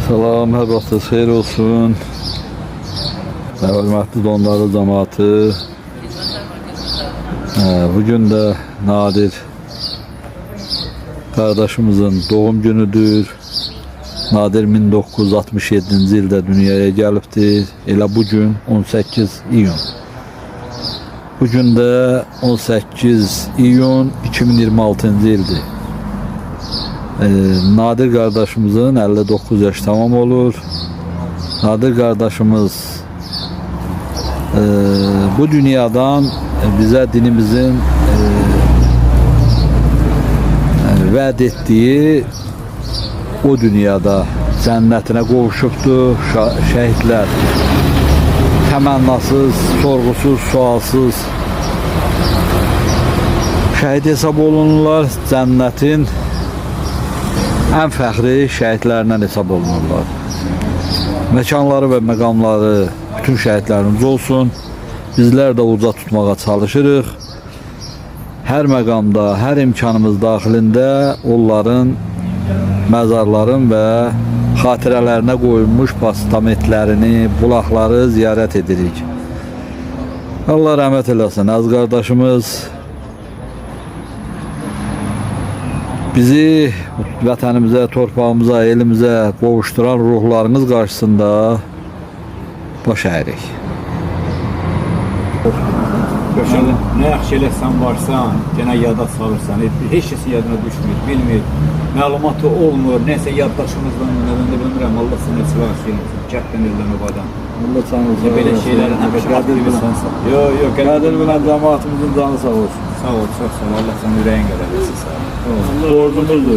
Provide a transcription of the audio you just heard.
Salam, hər vaxtınız xeyir olsun. Hörmətli Donları cəmaatı. Bugün də Nadir qardaşımızın doğum günüdür. Nadir 1967-ci ildə dünyaya gəlibdir. Elə bugün 18 iyun. Bugün də 18 iyun 2026-cı ildir. Nadir kardeşimizin 59 yaş tamam olur. Nadir kardeşimiz bu dünyadan bize dinimizin vəd ettiği o dünyada cənnətinə qovuşubdur. Şəhidlər təmənnasız, sorğusuz, sualsız şəhid hesab olunurlar. Cənnətin ən fəxri şəhidlərindən hesab olunurlar. Məkanları və məqamları bütün şəhidlərimiz olsun. Bizlər də uca tutmağa çalışırıq. Hər məqamda, hər imkanımız daxilində onların məzarların və xatirələrinə qoyulmuş postamentlərini, bulaqları ziyarət edirik. Allah rəhmət eləsin. Az qardaşımız bizi vətənimizə, torpağımıza, elimizə qovuşduran ruhlarımız qarşısında baş əyirik. Nə yaxşı eləsən varsan, yenə yada salırsan, heç kəsi yadına düşmür, bilmir, məlumatı olmur, nəsə yaddaşımızdan bilmirəm, Allah sənə silah şeyləsin, kətdən eldən obadan. Allah canınızı belə şeylərin həmişə aktivisansan. Yox, Qədir bilən cəmaatımızın canı sağ olsun. Sağ ol, çox sağ ol, Allah sənə ürəyin qədər eləsin, sağ ol. Borcumuzdur.